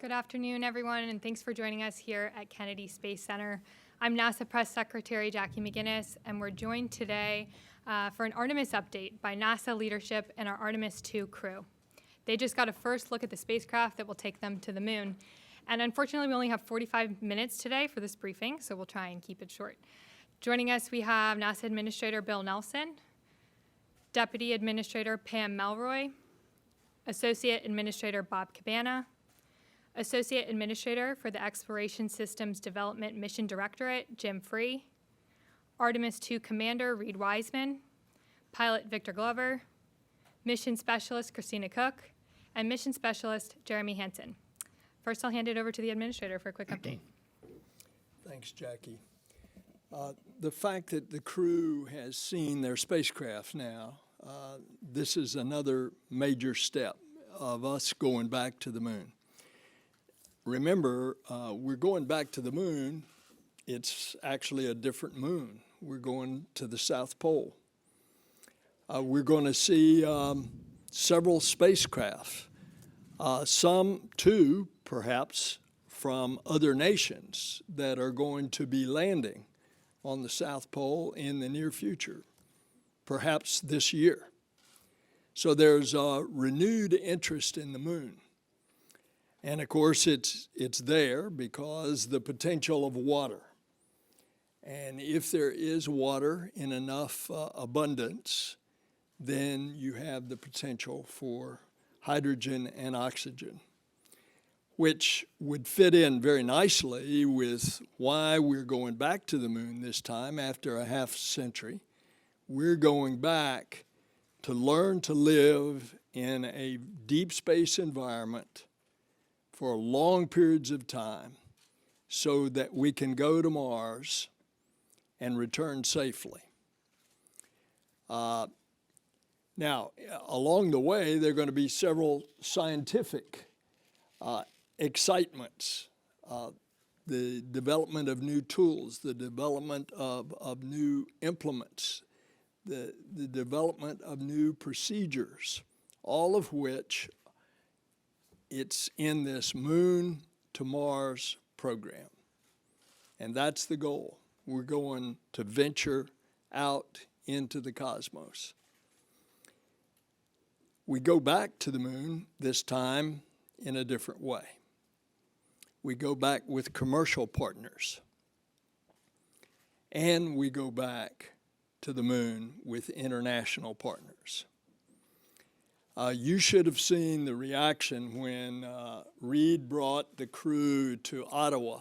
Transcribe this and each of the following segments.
Good afternoon, everyone, and thanks for joining us here at Kennedy Space Center. I'm NASA Press Secretary Jackie McGinnis, and we're joined today for an Artemis update by NASA leadership and our Artemis II crew. They just got a first look at the spacecraft that will take them to the moon. And unfortunately, we only have 45 minutes today for this briefing, so we'll try and keep it short. Joining us, we have NASA Administrator Bill Nelson, Deputy Administrator Pam Melroy, Associate Administrator Bob Cabana, Associate Administrator for the Exploration Systems Development Mission Directorate, Jim Free, Artemis II Commander Reed Wiseman, Pilot Victor Glover, Mission Specialist Christina Cook, and Mission Specialist Jeremy Hansen. First, I'll hand it over to the Administrator for a quick update. Thanks, Jackie. The fact that the crew has seen their spacecraft now, this is another major step of us going back to the moon. Remember, we're going back to the moon. It's actually a different moon. We're going to the South Pole. We're going to see several spacecraft, some too, perhaps, from other nations that are going to be landing on the South Pole in the near future, perhaps this year. So there's a renewed interest in the moon. And of course, it's there because the potential of water. And if there is water in enough abundance, then you have the potential for hydrogen and oxygen, which would fit in very nicely with why we're going back to the moon this time after a half century. We're going back to learn to live in a deep space environment for long periods of time so that we can go to Mars and return safely. Now, along the way, there are going to be several scientific excitements, the development of new tools, the development of new implements, the development of new procedures, all of which it's in this Moon to Mars program. And that's the goal. We're going to venture out into the cosmos. We go back to the moon this time in a different way. We go back with commercial partners. And we go back to the moon with international partners. You should have seen the reaction when Reed brought the crew to Ottawa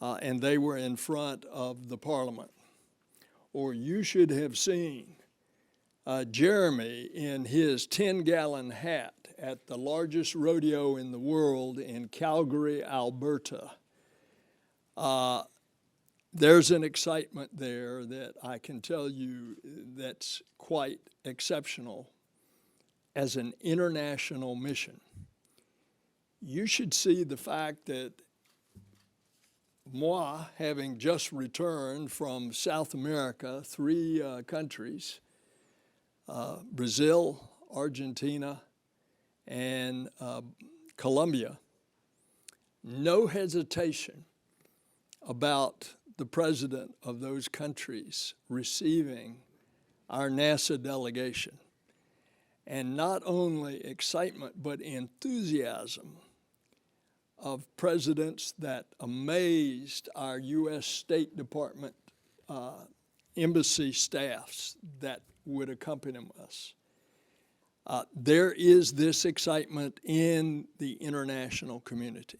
and they were in front of the Parliament. Or you should have seen Jeremy in his 10-gallon hat at the largest rodeo in the world in Calgary, Alberta. There's an excitement there that I can tell you that's quite exceptional as an international mission. You should see the fact that moi, having just returned from South America, 3 countries, Brazil, Argentina, and Colombia, no hesitation about the president of those countries receiving our NASA delegation. And not only excitement, but enthusiasm of presidents that amazed our U.S. State Department embassy staffs that would accompany us. There is this excitement in the international community.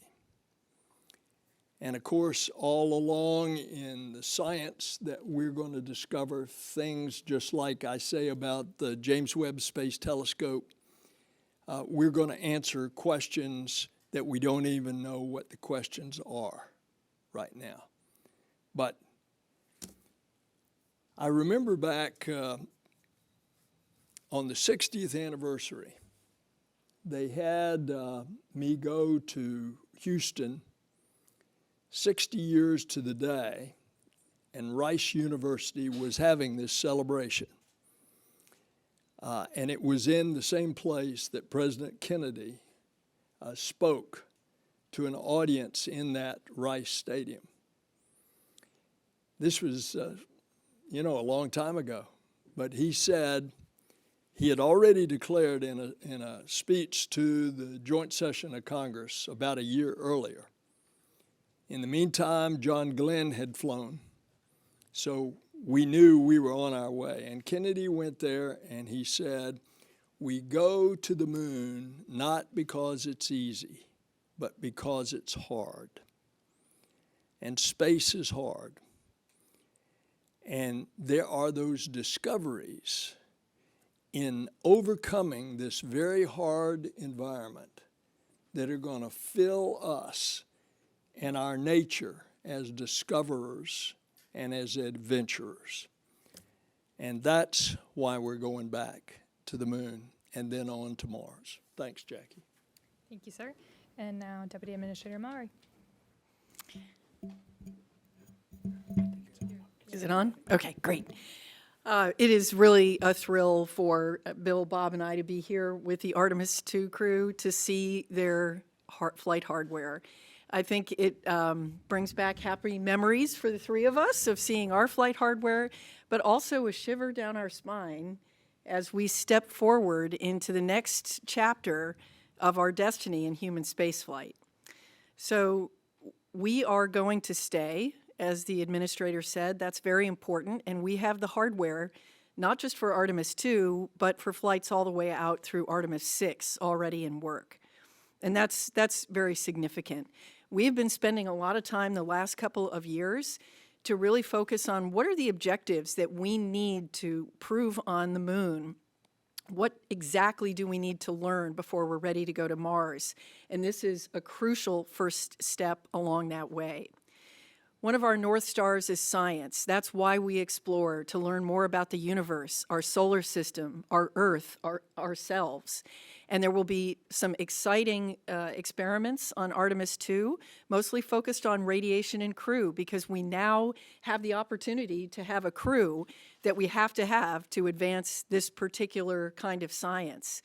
And of course, all along in the science that we're going to discover things just like I say about the James Webb Space Telescope, we're going to answer questions that we don't even know what the questions are right now. But I remember back on the 60th anniversary, they had me go to Houston 60 years to the day, and Rice University was having this celebration. And it was in the same place that President Kennedy spoke to an audience in that Rice Stadium. This was, a long time ago, but he said he had already declared in a speech to the joint session of Congress about a year earlier. In the meantime, John Glenn had flown, so we knew we were on our way. And Kennedy went there and he said, we go to the moon not because it's easy, but because it's hard. And space is hard. And there are those discoveries in overcoming this very hard environment that are going to fill us and our nature as discoverers and as adventurers. And that's why we're going back to the moon and then on to Mars. Thanks, Jackie. Thank you, sir. And now Deputy Administrator Maury. Is it on? Okay, great. It is really a thrill for Bill, Bob, and I to be here with the Artemis II crew to see their flight hardware. I think it brings back happy memories for the three of us of seeing our flight hardware, but also a shiver down our spine as we step forward into the next chapter of our destiny in human spaceflight. So we are going to stay, as the administrator said. That's very important, and we have the hardware, not just for Artemis II, but for flights all the way out through Artemis 6 already in work. And that's very significant. We've been spending a lot of time the last couple of years to really focus on what are the objectives that we need to prove on the moon. What exactly do we need to learn before we're ready to go to Mars? And this is a crucial first step along that way. One of our North Stars is science. That's why we explore, to learn more about the universe, our solar system, our Earth, ourselves. And there will be some exciting experiments on Artemis II, mostly focused on radiation and crew, because we now have the opportunity to have a crew that we have to advance this particular kind of science.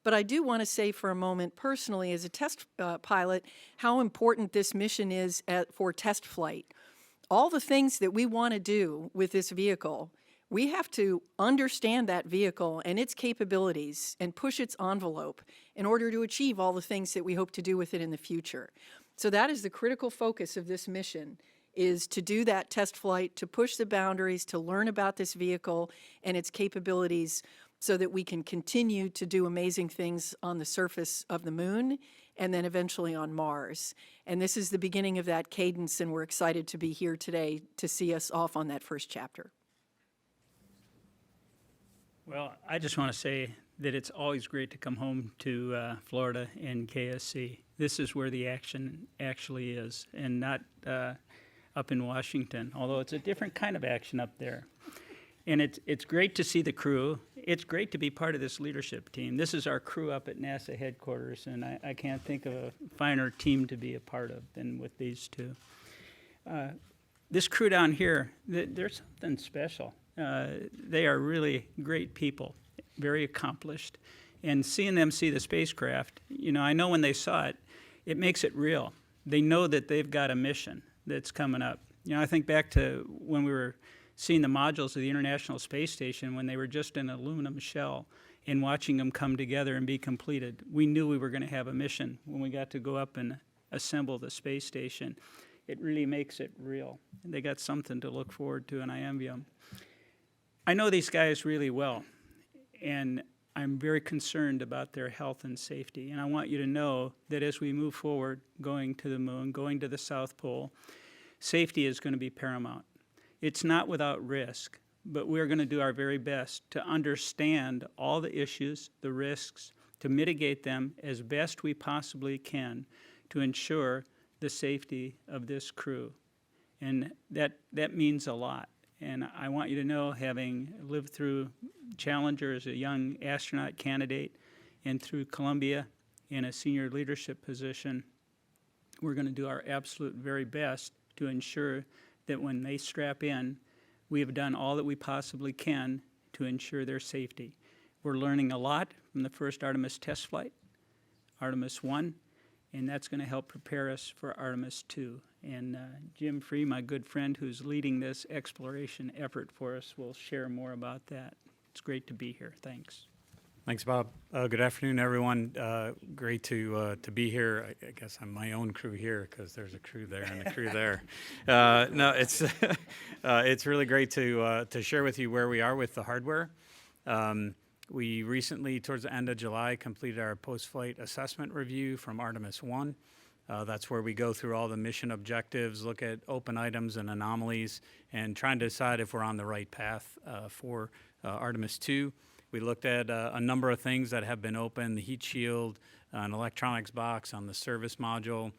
But I do want to say for a moment, personally, as a test pilot, how important this mission is for test flight. All the things that we want to do with this vehicle, we have to understand that vehicle and its capabilities and push its envelope in order to achieve all the things that we hope to do with it in the future. So that is the critical focus of this mission, is to do that test flight, to push the boundaries, to learn about this vehicle and its capabilities so that we can continue to do amazing things on the surface of the moon and then eventually on Mars. And this is the beginning of that cadence, and we're excited to be here today to see us off on that first chapter. Well, I just want to say that it's always great to come home to Florida and KSC. This is where the action actually is, and not up in Washington, although it's a different kind of action up there. And it's great to see the crew. It's great to be part of this leadership team. This is our crew up at NASA headquarters, and I can't think of a finer team to be a part of than with these two. This crew down here, they're something special. They are really great people, very accomplished. And seeing them see the spacecraft, I know when they saw it, it makes it real. They know that they've got a mission that's coming up. I think back to when we were seeing the modules of the International Space Station when they were just an aluminum shell and watching them come together and be completed. We knew we were going to have a mission when we got to go up and assemble the space station. It really makes it real. And they got something to look forward to, and I envy them. I know these guys really well, and I'm very concerned about their health and safety. And I want you to know that as we move forward, going to the moon, going to the South Pole, safety is going to be paramount. It's not without risk, but we're going to do our very best to understand all the issues, the risks, to mitigate them as best we possibly can to ensure the safety of this crew. And that means a lot. And I want you to know, having lived through Challenger as a young astronaut candidate and through Columbia in a senior leadership position, we're going to do our absolute very best to ensure that when they strap in, we have done all that we possibly can to ensure their safety. We're learning a lot from the first Artemis test flight, Artemis 1, and that's going to help prepare us for Artemis 2. And Jim Free, my good friend who's leading this exploration effort for us, will share more about that. It's great to be here. Thanks. Thanks, Bob. Good afternoon, everyone. Great to be here. I guess I'm my own crew here because there's a crew there and a crew there. No, it's really great to share with you where we are with the hardware. We recently, towards the end of July, completed our post-flight assessment review from Artemis 1. That's where we go through all the mission objectives, look at open items and anomalies, and trying to decide if we're on the right path for Artemis 2. We looked at a number of things that have been open, the heat shield, an electronics box on the service module,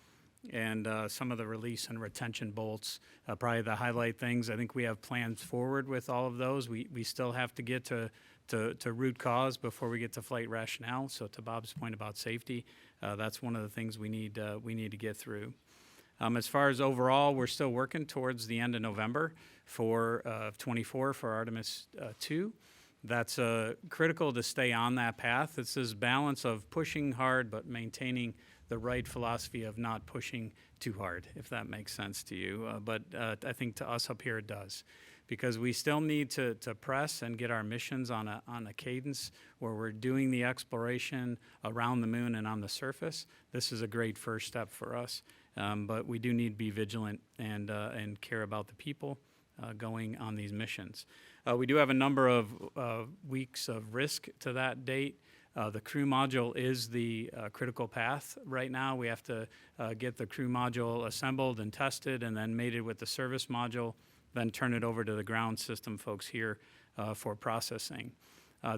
and some of the release and retention bolts. Probably the highlight things, I think we have plans forward with all of those. We still have to get to root cause before we get to flight rationale. So to Bob's point about safety, that's one of the things we need to get through. As far as overall, we're still working towards the end of November for 24 for Artemis 2. That's critical to stay on that path. It's this balance of pushing hard but maintaining the right philosophy of not pushing too hard, if that makes sense to you. But I think to us up here it does, because we still need to press and get our missions on a cadence where we're doing the exploration around the moon and on the surface. This is a great first step for us, but we do need to be vigilant and care about the people going on these missions. We do have a number of weeks of risk to that date. The crew module is the critical path right now. We have to get the crew module assembled and tested and then mated with the service module, then turn it over to the ground system folks here for processing.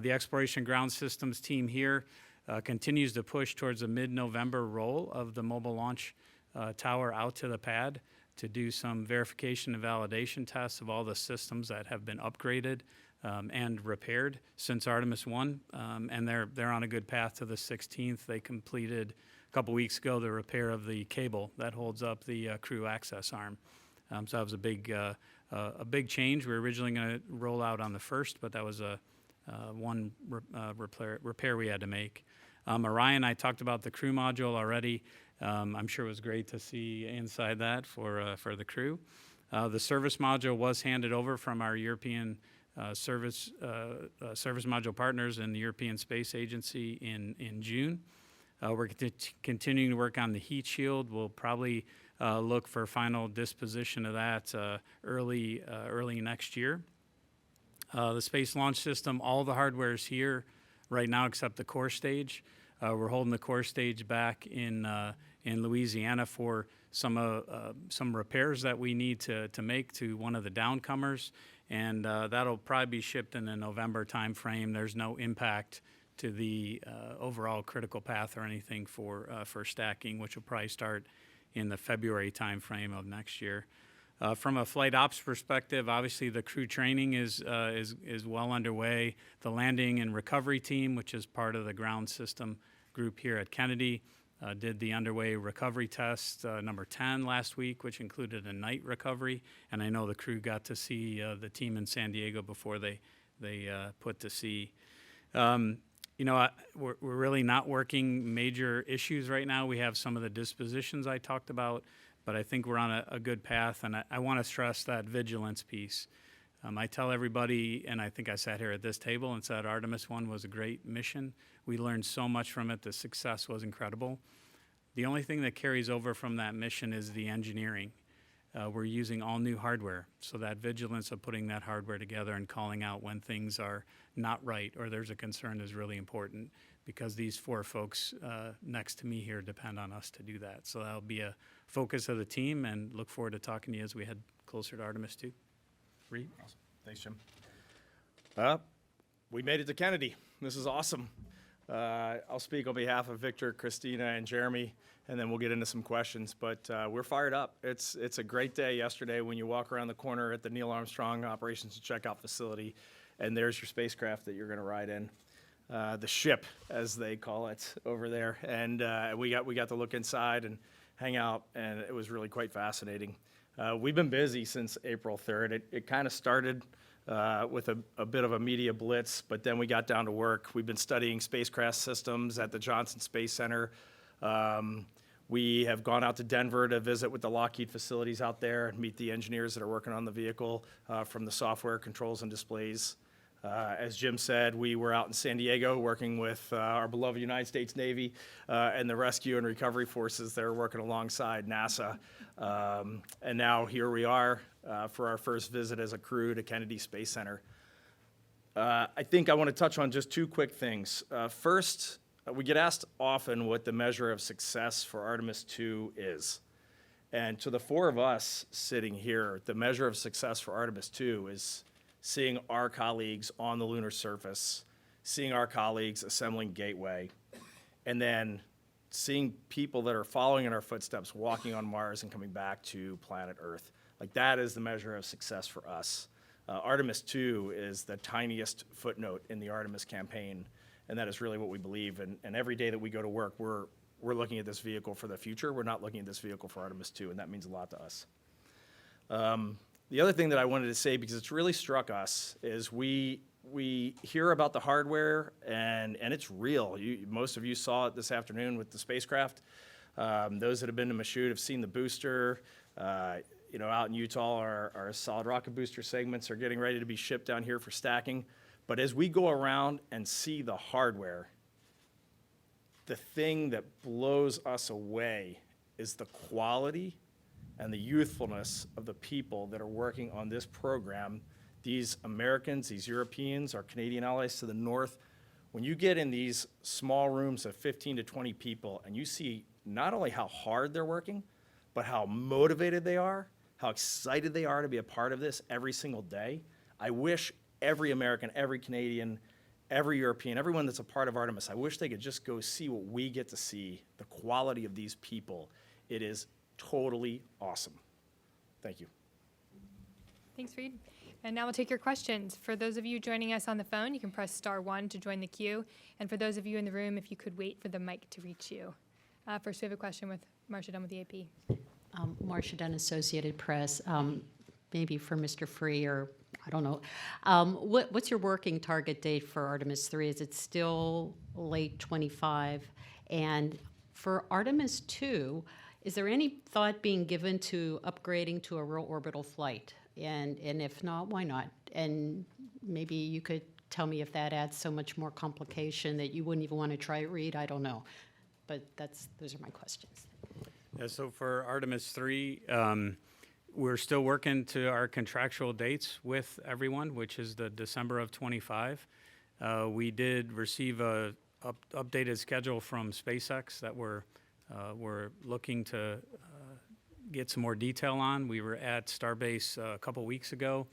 The exploration ground systems team here continues to push towards a mid-November roll of the mobile launch tower out to the pad to do some verification and validation tests of all the systems that have been upgraded and repaired since Artemis 1, and they're on a good path to the 16th. They completed a couple weeks ago the repair of the cable that holds up the crew access arm. So that was a big change. We were originally going to roll out on the 1st, but that was one repair we had to make. Orion, I talked about the crew module already. I'm sure it was great to see inside that for the crew. The service module was handed over from our European service module partners and the European Space Agency in June. We're continuing to work on the heat shield. We'll probably look for final disposition of that early next year. The Space Launch System, all the hardware is here right now except the core stage. We're holding the core stage back in Louisiana for some repairs that we need to make to one of the downcomers, and that'll probably be shipped in the November timeframe. There's no impact to the overall critical path or anything for stacking, which will probably start in the February timeframe of next year. From a flight ops perspective, obviously the crew training is well underway. The landing and recovery team, which is part of the ground system group here at Kennedy, did the underway recovery test number 10 last week, which included a night recovery. And I know the crew got to see the team in San Diego before they put to sea. We're really not working major issues right now. We have some of the dispositions I talked about, but I think we're on a good path, and I want to stress that vigilance piece. I tell everybody, and I think I sat here at this table and said Artemis 1 was a great mission. We learned so much from it. The success was incredible. The only thing that carries over from that mission is the engineering. We're using all new hardware, so that vigilance of putting that hardware together and calling out when things are not right or there's a concern is really important, because these four folks next to me here depend on us to do that. So that'll be a focus of the team, and look forward to talking to you as we head closer to Artemis 2. Reed? Awesome. Thanks, Jim. We made it to Kennedy. This is awesome. I'll speak on behalf of Victor, Christina, and Jeremy, and then we'll get into some questions. But we're fired up. It's a great day yesterday when you walk around the corner at the Neil Armstrong Operations and Checkout Facility, and there's your spacecraft that you're going to ride in. The ship, as they call it over there. And we got to look inside and hang out, and it was really quite fascinating. We've been busy since April 3rd. It kind of started with a bit of a media blitz, but then we got down to work. We've been studying spacecraft systems at the Johnson Space Center. We have gone out to Denver to visit with the Lockheed facilities out there and meet the engineers that are working on the vehicle, from the software, controls, and displays. As Jim said, we were out in San Diego working with our beloved United States Navy and the rescue and recovery forces that are working alongside NASA. And now here we are for our first visit as a crew to Kennedy Space Center. I think I want to touch on just two quick things. First, we get asked often what the measure of success for Artemis II is. And to the four of us sitting here, the measure of success for Artemis II is seeing our colleagues on the lunar surface, seeing our colleagues assembling Gateway, and then seeing people that are following in our footsteps, walking on Mars and coming back to planet Earth. Like, that is the measure of success for us. Artemis II is the tiniest footnote in the Artemis campaign, and that is really what we believe. And every day that we go to work, we're looking at this vehicle for the future. We're not looking at this vehicle for Artemis II, and that means a lot to us. The other thing that I wanted to say, because it's really struck us, is we hear about the hardware, and it's real. Most of you saw it this afternoon with the spacecraft. Those that have been to Michoud have seen the booster. Out in Utah, our solid rocket booster segments are getting ready to be shipped down here for stacking. But as we go around and see the hardware, the thing that blows us away is the quality and the youthfulness of the people that are working on this program. These Americans, these Europeans, our Canadian allies to the north, when you get in these small rooms of 15 to 20 people and you see not only how hard they're working, but how motivated they are, how excited they are to be a part of this every single day. I wish every American, every Canadian, every European, everyone that's a part of Artemis, I wish they could just go see what we get to see, the quality of these people. It is totally awesome. Thank you. Thanks, Reed. And now we'll take your questions. For those of you joining us on the phone, you can press *1 to join the queue. And for those of you in the room, if you could wait for the mic to reach you. First, we have a question with Marcia Dunn with the AP. Marcia Dunn, Associated Press. Maybe for Mr. Free, or I don't know. What's your working target date for Artemis 3? Is it still late 25? And for Artemis 2, is there any thought being given to upgrading to a real orbital flight? And if not, why not? And maybe you could tell me if that adds so much more complication that you wouldn't even want to try it, Reed. I don't know. But those are my questions. Yeah, so for Artemis 3, we're still working to our contractual dates with everyone, which is the December of 25. We did receive a updated schedule from SpaceX that we're looking to get some more detail on. We were at Starbase a couple weeks ago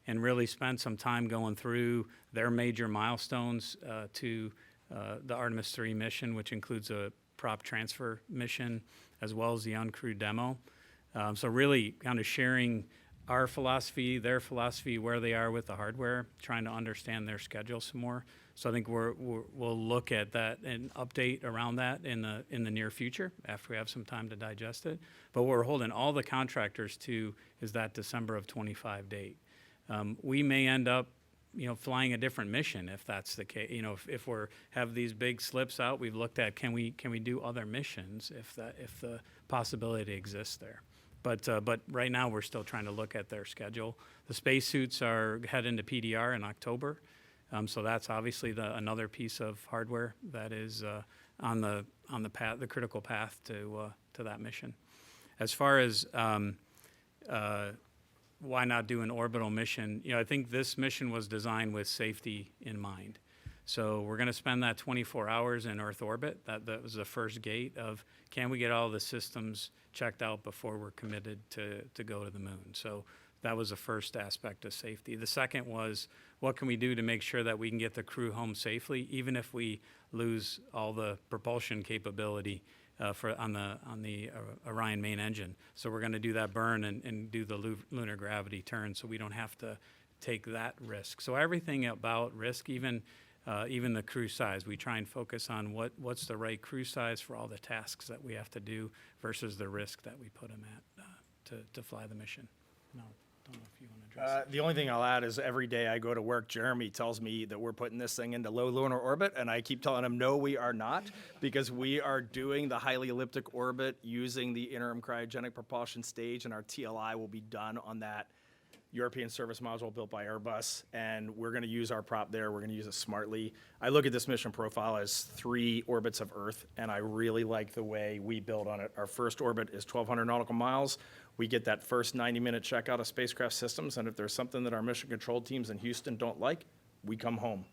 and really spent some time going through their major milestones to the Artemis 3 mission, which includes a prop transfer mission as well as the uncrewed demo. So really kind of sharing our philosophy, their philosophy, where they are with the hardware, trying to understand their schedule some more. So I think we'll look at that and update around that in the near future after we have some time to digest it. But what we're holding all the contractors to is that December of 25 date. We may end up, flying a different mission if that's the case. If we're have these big slips out, we've looked at can we do other missions if the possibility exists there. But right now we're still trying to look at their schedule. The spacesuits are heading to PDR in October, so that's obviously another piece of hardware that is on the path, the critical path to that mission. As far as why not do an orbital mission? I think this mission was designed with safety in mind. So we're going to spend that 24 hours in Earth orbit. That was the first gate of can we get all the systems checked out before we're committed to go to the moon. So that was the first aspect of safety. The second was what can we do to make sure that we can get the crew home safely, even if we lose all the propulsion capability on the Orion main engine. So we're going to do that burn and do the lunar gravity turn so we don't have to take that risk. So everything about risk, even the crew size, we try and focus on what's the right crew size for all the tasks that we have to do versus the risk that we put them at to fly the mission. No. don't know if you want to address The only thing I'll add is every day I go to work, Jeremy tells me that we're putting this thing into low lunar orbit, and I keep telling him, no, we are not, because we are doing the highly elliptic orbit using the interim cryogenic propulsion stage, and our TLI will be done on that European service module built by Airbus, and we're going to use our prop there. We're going to use it smartly. I look at this mission profile as 3 orbits of Earth, and I really like the way we build on it. Our first orbit is 1,200 nautical miles. We get that first 90-minute checkout of spacecraft systems, and if there's something that our mission control teams in Houston don't like, we come home.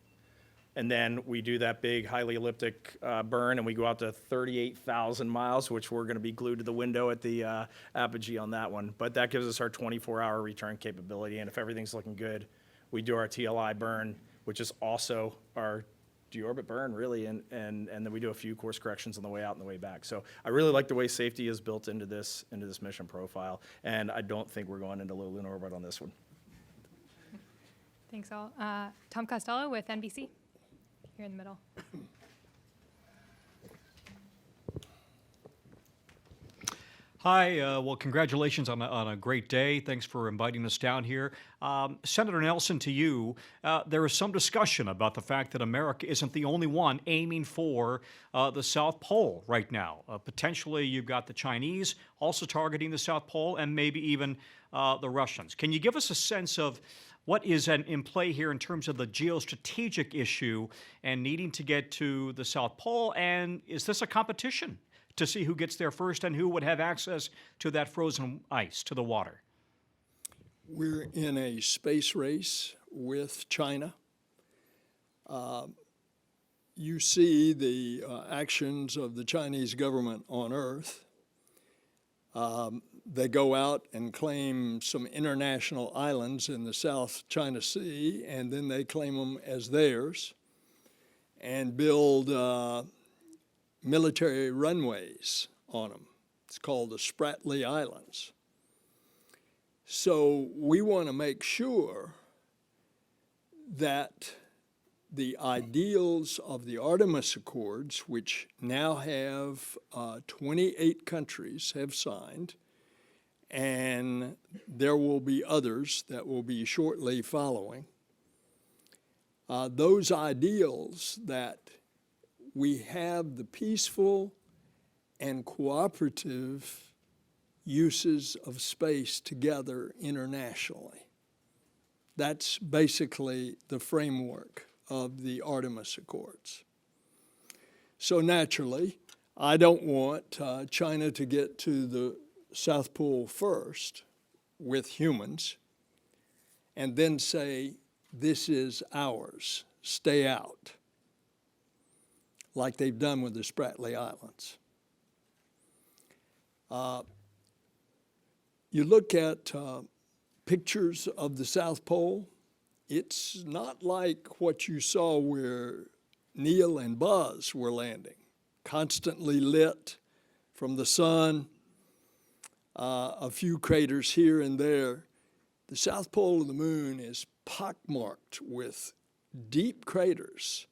And then we do that big, highly elliptic burn, and we go out to 38,000 miles, which we're going to be glued to the window at the apogee on that one. But that gives us our 24-hour return capability, and if everything's looking good, we do our TLI burn, which is also our deorbit burn, really, and then we do a few course corrections on the way out and the way back. So I really like the way safety is built into this mission profile, and I don't think we're going into low lunar orbit on this one. Thanks all. Tom Costello with NBC, here in the middle. Hi, well, congratulations on a great day. Thanks for inviting us down here. Senator Nelson, to you, there is some discussion about the fact that America isn't the only one aiming for the South Pole right now. Potentially, you've got the Chinese also targeting the South Pole, and maybe even the Russians. Can you give us a sense of what is in play here in terms of the geostrategic issue and needing to get to the South Pole? And is this a competition to see who gets there first and who would have access to that frozen ice, to the water? We're in a space race with China. You see the actions of the Chinese government on Earth. They go out and claim some international islands in the South China Sea, and then they claim them as theirs and build military runways on them. It's called the Spratly Islands. So we want to make sure that the ideals of the Artemis Accords, which now have 28 countries have signed, and there will be others that will be shortly following, those ideals that we have the peaceful and cooperative uses of space together internationally. That's basically the framework of the Artemis Accords. So naturally, I don't want China to get to the South Pole first with humans and then say, this is ours, stay out, like they've done with the Spratly Islands. You look at pictures of the South Pole, it's not like what you saw where Neil and Buzz were landing, constantly lit from the sun, a few craters here and there. The South Pole of the moon is pockmarked with deep craters.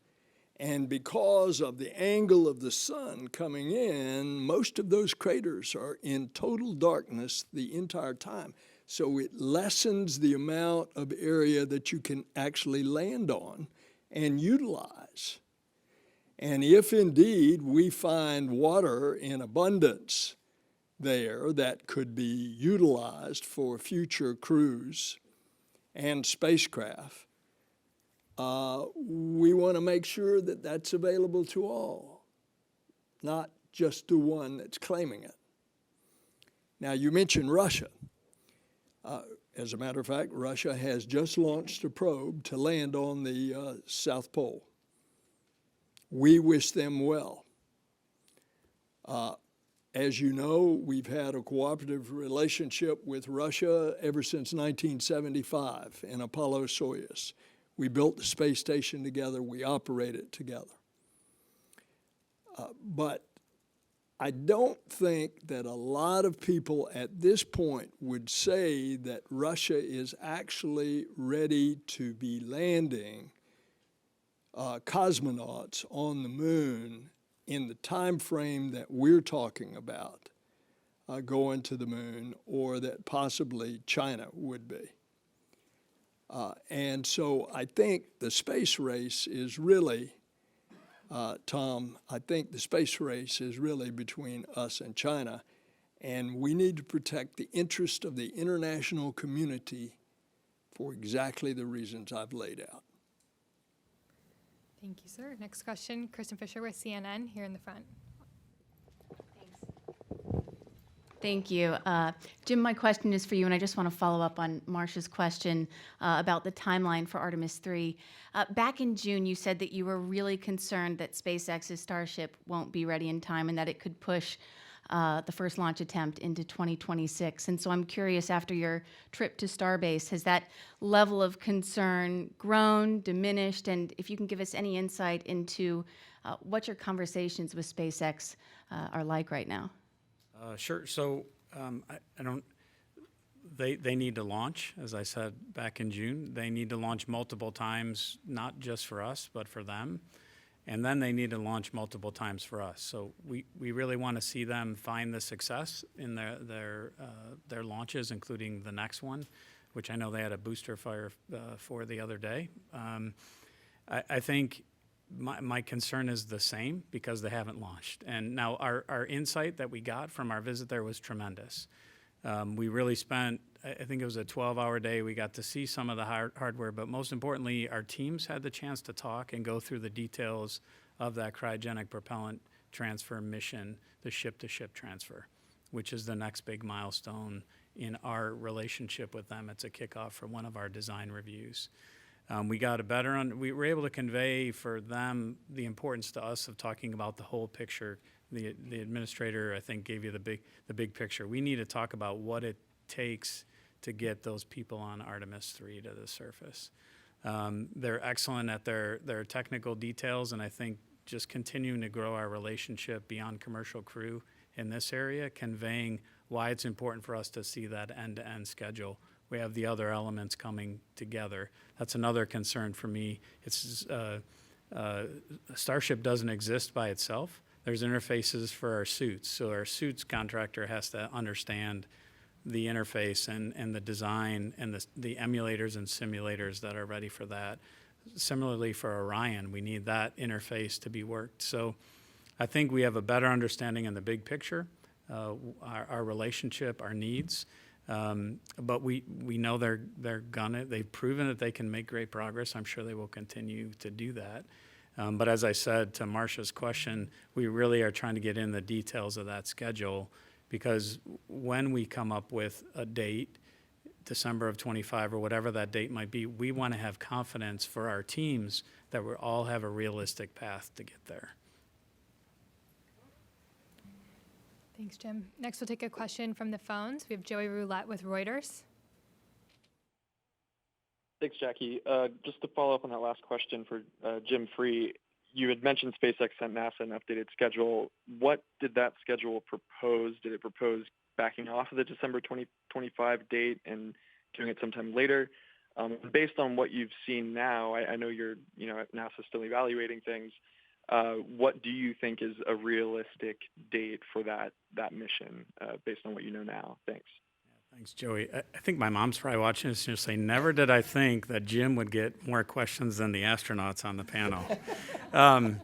And because of the angle of the sun coming in, most of those craters are in total darkness the entire time. So it lessens the amount of area that you can actually land on and utilize. And if indeed we find water in abundance there that could be utilized for future crews and spacecraft, we want to make sure that that's available to all, not just to one that's claiming it. Now, you mentioned Russia. As a matter of fact, Russia has just launched a probe to land on the South Pole. We wish them well. As you know, we've had a cooperative relationship with Russia ever since 1975 in Apollo-Soyuz. We built the space station together, we operate it together. But I don't think that a lot of people at this point would say that Russia is actually ready to be landing cosmonauts on the moon in the time frame that we're talking about. going to the moon, or that possibly China would be. And so I think the space race is really, Tom, I think the space race is really between us and China, and we need to protect the interest of the international community for exactly the reasons I've laid out. Thank you, sir. Next question, Kristen Fisher with CNN here in the front. Thank you. Jim, my question is for you, and I just want to follow up on Marcia's question about the timeline for Artemis 3. Back in June, you said that you were really concerned that SpaceX's Starship won't be ready in time and that it could push the first launch attempt into 2026. And so I'm curious, after your trip to Starbase, has that level of concern grown, diminished, and if you can give us any insight into what your conversations with SpaceX are like right now? Sure. So I don't. They need to launch, as I said back in June. They need to launch multiple times, not just for us, but for them. And then they need to launch multiple times for us. So we really want to see them find the success in their launches, including the next one, which I know they had a booster fire for the other day. I think my concern is the same because they haven't launched. And now our insight that we got from our visit there was tremendous. We really spent, I think it was a 12-hour day. We got to see some of the hardware, but most importantly, our teams had the chance to talk and go through the details of that cryogenic propellant transfer mission, the ship-to-ship transfer, which is the next big milestone in our relationship with them. It's a kickoff for one of our design reviews. We got we were able to convey for them the importance to us of talking about the whole picture. The administrator, I think, gave you the big picture. We need to talk about what it takes to get those people on Artemis 3 to the surface. They're excellent at their technical details, and I think just continuing to grow our relationship beyond commercial crew in this area, conveying why it's important for us to see that end-to-end schedule. We have the other elements coming together. That's another concern for me. It's Starship doesn't exist by itself. There's interfaces for our suits. So our suits contractor has to understand the interface and the design and the emulators and simulators that are ready for that. Similarly for Orion, we need that interface to be worked. So I think we have a better understanding in the big picture, our relationship, our needs. But we know they've proven that they can make great progress. I'm sure they will continue to do that. But as I said to Marcia's question, we really are trying to get in the details of that schedule, because when we come up with a date, December of 25 or whatever that date might be, we want to have confidence for our teams that we all have a realistic path to get there. Thanks, Jim. Next, we'll take a question from the phones. We have Joey Roulette with Reuters. Thanks, Jackie. Just to follow up on that last question for Jim Free, you had mentioned SpaceX sent NASA an updated schedule. What did that schedule propose? Did it propose backing off of the December 2025 date and doing it sometime later? Based on what you've seen now, I know you're at NASA still evaluating things. What do you think is a realistic date for that mission based on what you know now? Thanks. Thanks, Joey. I think my mom's probably watching this and she'll say, never did I think that Jim would get more questions than the astronauts on the panel. I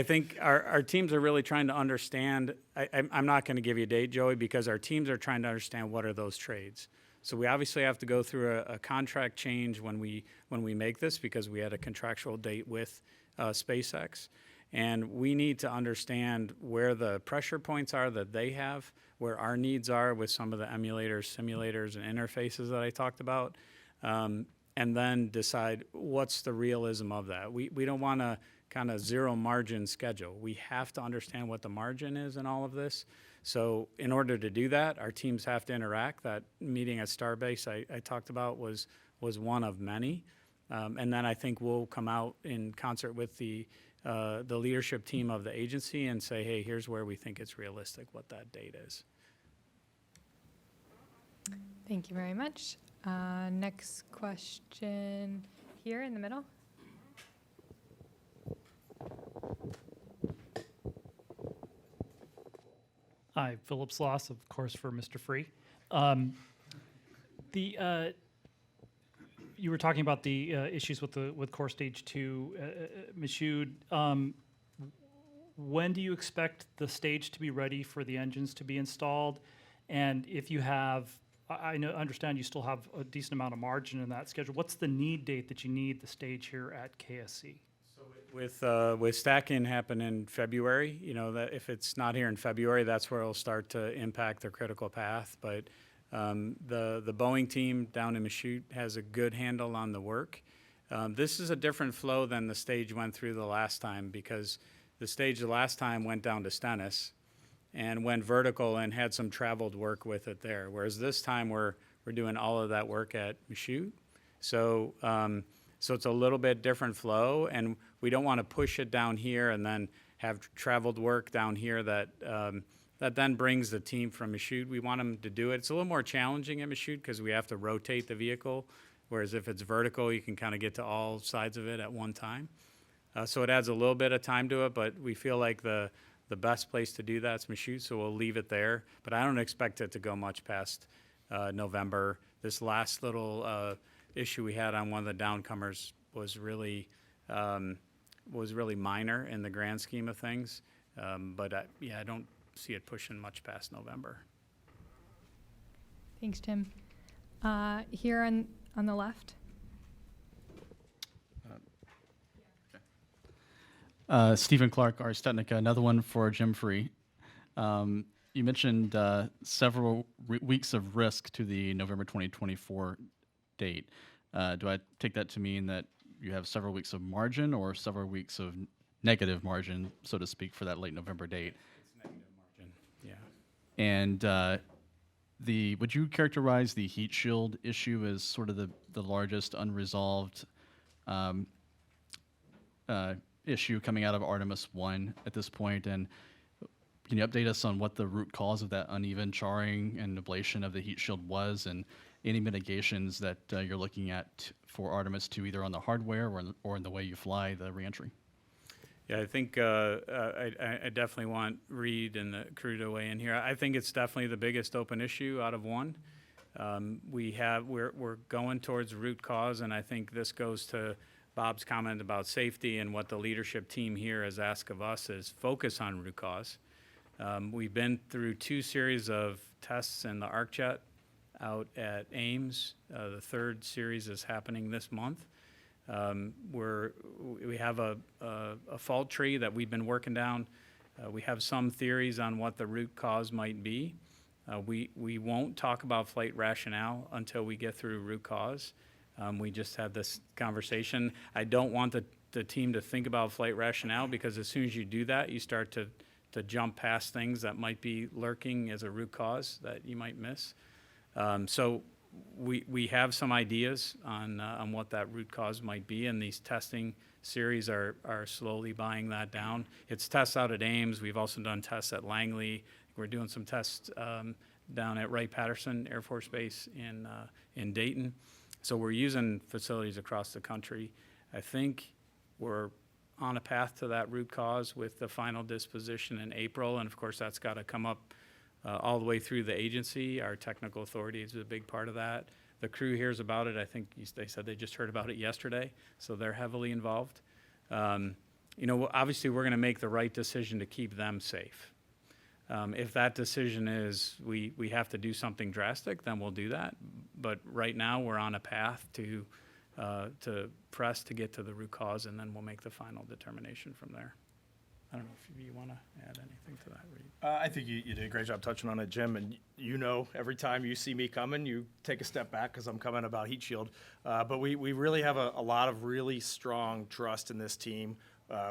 think our teams are really trying to understand. I'm not going to give you a date, Joey, because our teams are trying to understand what are those trades. So we obviously have to go through a contract change when we make this, because we had a contractual date with SpaceX. And we need to understand where the pressure points are that they have, where our needs are with some of the emulators, simulators, and interfaces that I talked about, and then decide what's the realism of that. We don't want to kind of zero margin schedule. We have to understand what the margin is in all of this. So in order to do that, our teams have to interact. That meeting at Starbase I talked about was one of many. And then I think we'll come out in concert with the leadership team of the agency and say, hey, here's where we think it's realistic, what that date is. Thank you very much. Next question here in the middle. Hi, Philip Sloss, of course, for Mr. Free. You were talking about the issues with core stage 2, Michoud. When do you expect the stage to be ready for the engines to be installed? And if you have, understand you still have a decent amount of margin in that schedule. What's the need date that you need the stage here at KSC? With stacking happen in February, that if it's not here in February, that's where it'll start to impact the critical path. But the Boeing team down in Michoud has a good handle on the work. This is a different flow than the stage went through the last time, because the stage the last time went down to Stennis and went vertical and had some traveled work with it there. Whereas this time we're doing all of that work at Michoud. So it's a little bit different flow, and we don't want to push it down here and then have traveled work down here that then brings the team from Michoud. We want them to do it. It's a little more challenging at Michoud because we have to rotate the vehicle, whereas if it's vertical, you can kind of get to all sides of it at one time. So it adds a little bit of time to it, but we feel like the best place to do that is Michoud, so we'll leave it there. But I don't expect it to go much past November. This last little issue we had on one of the downcomers was really minor in the grand scheme of things. But I don't see it pushing much past November. Thanks, Tim. Here on the left. Stephen Clark, Ars Technica, another one for Jim Free. You mentioned several weeks of risk to the November 2024 date. Do I take that to mean that you have several weeks of margin or several weeks of negative margin, so to speak, for that late November date? It's negative margin, yeah. And would you characterize the heat shield issue as sort of the largest unresolved issue coming out of Artemis 1 at this point? And can you update us on what the root cause of that uneven charring and ablation of the heat shield was, and any mitigations that you're looking at for Artemis 2, either on the hardware or in the way you fly the reentry? Yeah, I think I definitely want Reed and the crew to weigh in here. I think it's definitely the biggest open issue out of one. We're going towards root cause, and I think this goes to Bob's comment about safety, and what the leadership team here has asked of us is focus on root cause. We've been through 2 series of tests in the ArcJet out at Ames. The 3rd series is happening this month. We have a fault tree that we've been working down. We have some theories on what the root cause might be. We won't talk about flight rationale until we get through root cause. We just had this conversation. I don't want the team to think about flight rationale, because as soon as you do that, you start to jump past things that might be lurking as a root cause that you might miss. So we have some ideas on what that root cause might be, and these testing series are slowly buying that down. It's tests out at Ames. We've also done tests at Langley. We're doing some tests down at Wright-Patterson Air Force Base in Dayton. So we're using facilities across the country. I think we're on a path to that root cause with the final disposition in April, and of course that's got to come up all the way through the agency. Our technical authority is a big part of that. The crew hears about it. I think they said they just heard about it yesterday, so they're heavily involved. Obviously we're going to make the right decision to keep them safe. If that decision is we have to do something drastic, then we'll do that. But right now we're on a path to press to get to the root cause, and then we'll make the final determination from there. I don't know if you want to add anything to that, Reed. I think you did a great job touching on it, Jim. And every time you see me coming, you take a step back because I'm coming about heat shield. But we really have a lot of really strong trust in this team.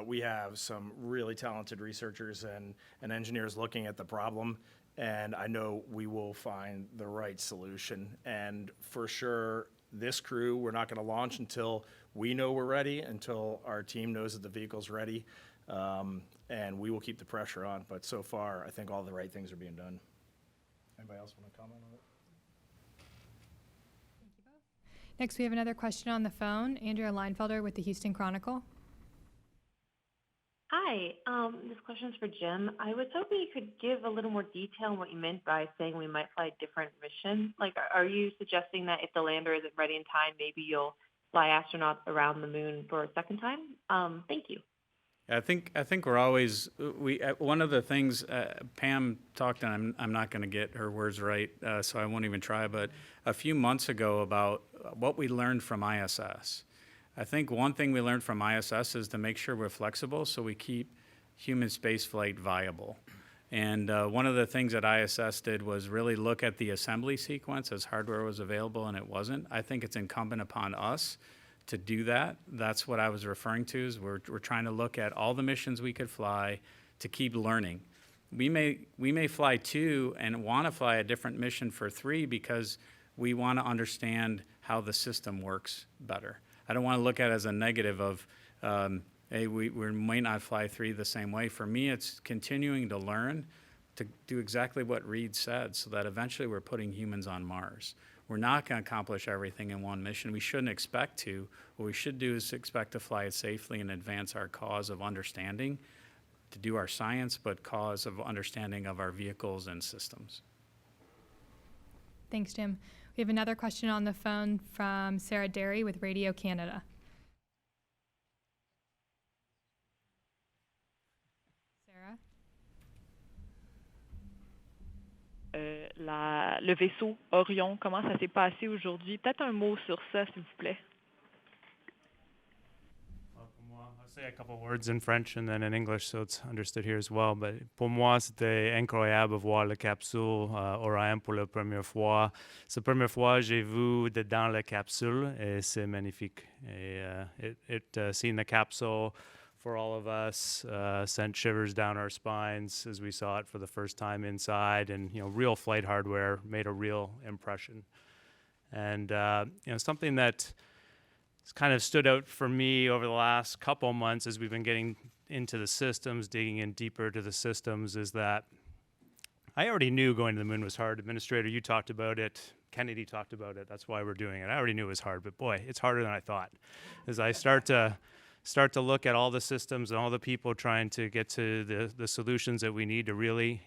We have some really talented researchers and engineers looking at the problem, and I know we will find the right solution. And for sure, this crew, we're not going to launch until we know we're ready, until our team knows that the vehicle's ready. And we will keep the pressure on. But so far, I think all the right things are being done. Anybody else want to comment on it? Thank you both. Next, we have another question on the phone. Andrea Leinfelder with the Houston Chronicle. Hi, this question is for Jim. I was hoping you could give a little more detail on what you meant by saying we might fly a different mission. Like, are you suggesting that if the lander isn't ready in time, maybe you'll fly astronauts around the moon for a second time? Thank you. I think we're always one of the things Pam talked, and I'm not going to get her words right, so I won't even try. But a few months ago about what we learned from ISS. I think one thing we learned from ISS is to make sure we're flexible, so we keep human spaceflight viable. And one of the things that ISS did was really look at the assembly sequence as hardware was available and it wasn't. I think it's incumbent upon us to do that. That's what I was referring to, is we're trying to look at all the missions we could fly to keep learning. We may fly 2 and want to fly a different mission for 3 because we want to understand how the system works better. I don't want to look at it as a negative of, hey, we might not fly 3 the same way. For me, it's continuing to learn to do exactly what Reed said, so that eventually we're putting humans on Mars. We're not going to accomplish everything in one mission. We shouldn't expect to. What we should do is expect to fly it safely and advance our cause of understanding, to do our science, but cause of understanding of our vehicles and systems. Thanks, Jim. We have another question on the phone from Sarah Derry with Radio Canada. Sarah? Le vaisseau Orion, comment ça s'est passé aujourd'hui? Peut-être un mot sur ça, s'il vous plaît. I'll say a couple words in French and then in English so it's understood here as well. But pour moi, c'était incroyable de voir la capsule Orion pour la première fois. C'est la première fois que j'ai vu dedans la capsule et c'est magnifique. Et seeing the capsule for all of us sent shivers down our spines as we saw it for the first time inside, and real flight hardware made a real impression. And something that kind of stood out for me over the last couple months as we've been getting into the systems, digging in deeper to the systems, is that I already knew going to the moon was hard. Administrator, you talked about it. Kennedy talked about it. That's why we're doing it. I already knew it was hard, but boy, it's harder than I thought. As I start to look at all the systems and all the people trying to get to the solutions that we need to really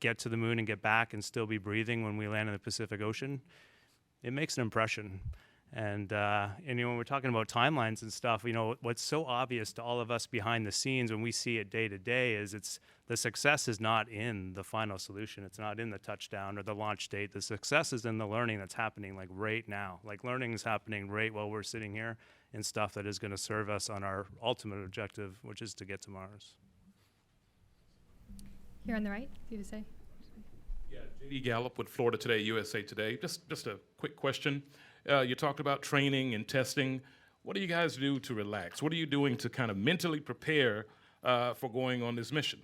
get to the moon and get back and still be breathing when we land in the Pacific Ocean, it makes an impression. And when we're talking about timelines and stuff, what's so obvious to all of us behind the scenes when we see it day to day is the success is not in the final solution. It's not in the touchdown or the launch date. The success is in the learning that's happening like right now. Like learning is happening right while we're sitting here in stuff that is going to serve us on our ultimate objective, which is to get to Mars. Here on the right, you to say? Yeah, J.D. Gallup with Florida Today, USA Today. Just a quick question. You talked about training and testing. What do you guys do to relax? What are you doing to kind of mentally prepare for going on this mission?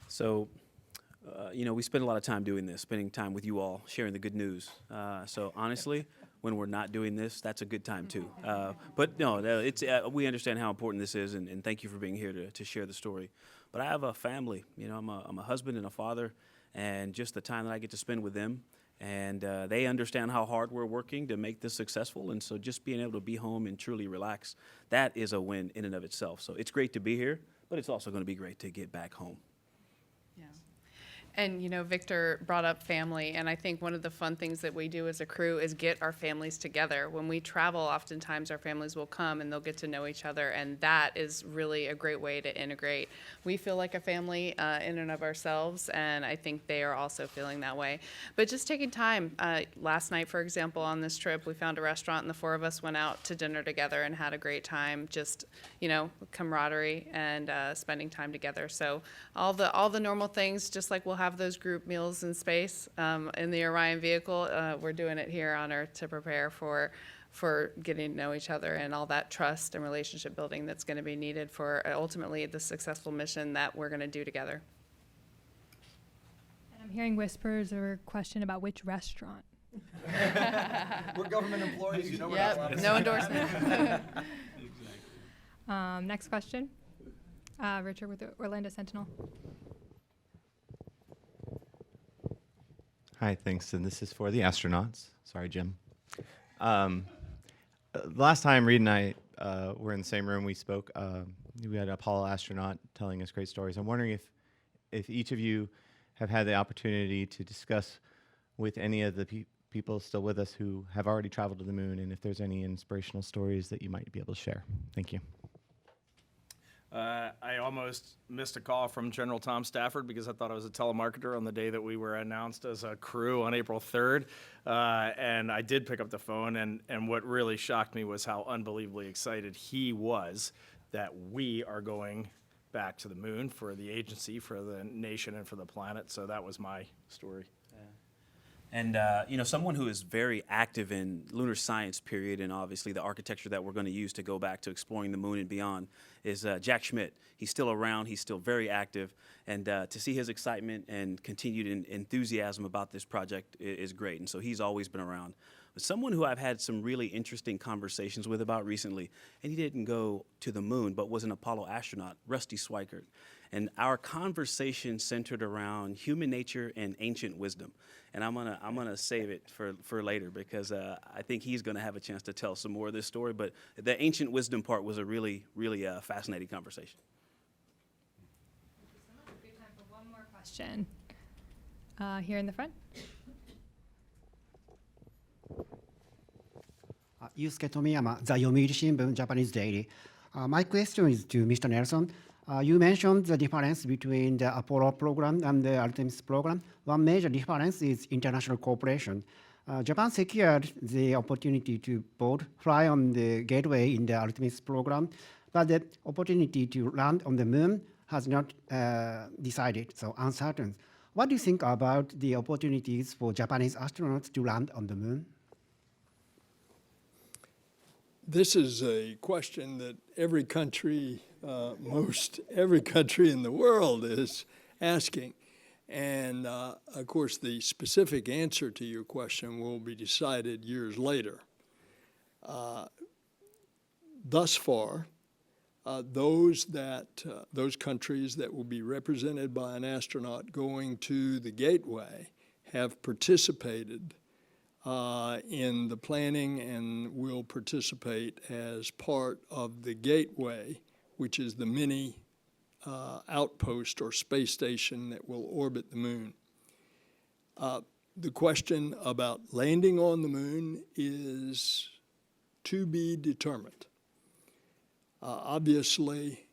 So, we spend a lot of time doing this, spending time with you all, sharing the good news. So honestly, when we're not doing this, that's a good time too. But no, it's we understand how important this is, and thank you for being here to share the story. But I have a family. I'm a husband and a father, and just the time that I get to spend with them, and they understand how hard we're working to make this successful. And so just being able to be home and truly relax, that is a win in and of itself. So it's great to be here, but it's also going to be great to get back home. And, Victor brought up family, and I think one of the fun things that we do as a crew is get our families together. When we travel, oftentimes our families will come and they'll get to know each other, and that is really a great way to integrate. We feel like a family in and of ourselves, and I think they are also feeling that way. But just taking time. Last night, for example, on this trip, we found a restaurant, and the 4 of us went out to dinner together and had a great time, just, camaraderie and spending time together. So all the normal things, just like we'll have those group meals in space in the Orion vehicle. We're doing it here on Earth to prepare for getting to know each other and all that trust and relationship building that's going to be needed for ultimately the successful mission that we're going to do together. And I'm hearing whispers or a question about which restaurant. We're government employees, we're Yep, not allowed to no say. endorsement. Next question. Richard with the Orlando Sentinel. Hi, thanks. And this is for the astronauts. Sorry, Jim. the last time Reed and I were in the same room, we spoke. We had an Apollo astronaut telling us great stories. I'm wondering if each of you have had the opportunity to discuss with any of the people still with us who have already traveled to the moon, and if there's any inspirational stories that you might be able to share. Thank you. I almost missed a call from General Tom Stafford because I thought I was a telemarketer on the day that we were announced as a crew on April 3rd. And I did pick up the phone, and what really shocked me was how unbelievably excited he was that we are going back to the moon for the agency, for the nation, and for the planet. So that was my story. And, someone who is very active in lunar science, period, and obviously the architecture that we're going to use to go back to exploring the moon and beyond is Jack Schmidt. He's still around. He's still very active. And to see his excitement and continued enthusiasm about this project is great. And so he's always been around. But someone who I've had some really interesting conversations with about recently, and he didn't go to the moon, but was an Apollo astronaut, Rusty Swikert. And our conversation centered around human nature and ancient wisdom. And I'm gonna save it for later because I think he's gonna have a chance to tell some more of this story. But the ancient wisdom part was a really, really fascinating conversation. Good time for one more question. Here in the front. Yusuke Tomiyama, the Yomiuri Shimbun, Japanese Daily. My question is to Mr. Nelson. You mentioned the difference between the Apollo program and the Artemis program. One major difference is international cooperation. Japan secured the opportunity to both fly on the Gateway in the Artemis program, but the opportunity to land on the moon has not decided, so uncertain. What do you think about the opportunities for Japanese astronauts to land on the moon? This is a question that every country, every country in the world is asking. And of course, the specific answer to your question will be decided years later. Thus far, those countries that will be represented by an astronaut going to the Gateway have participated in the planning and will participate as part of the Gateway, which is the mini outpost or space station that will orbit the moon. The question about landing on the moon is to be determined. Obviously,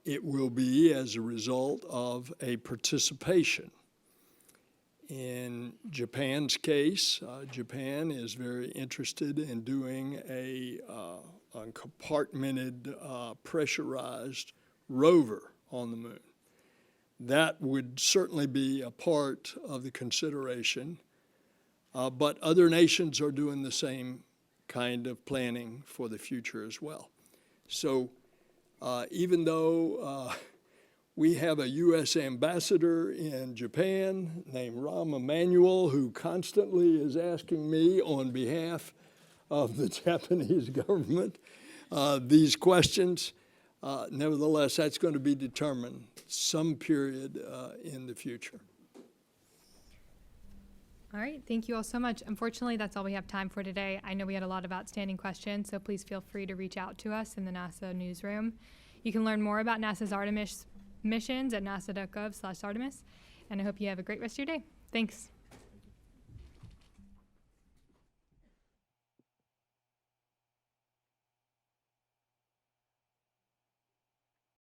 it will be as a result of a participation. In Japan's case, Japan is very interested in doing a compartmented, pressurized rover on the moon. That would certainly be a part of the consideration, but other nations are doing the same kind of planning for the future as well. So even though we have a U.S. ambassador in Japan named Rahm Emanuel who constantly is asking me on behalf of the Japanese government these questions. Nevertheless, that's going to be determined some period in the future. All right, thank you all so much. Unfortunately, that's all we have time for today. I know we had a lot of outstanding questions, so please feel free to reach out to us in the NASA newsroom. You can learn more about NASA's Artemis missions at nasa.gov/Artemis, and I hope you have a great rest of your day. Thanks.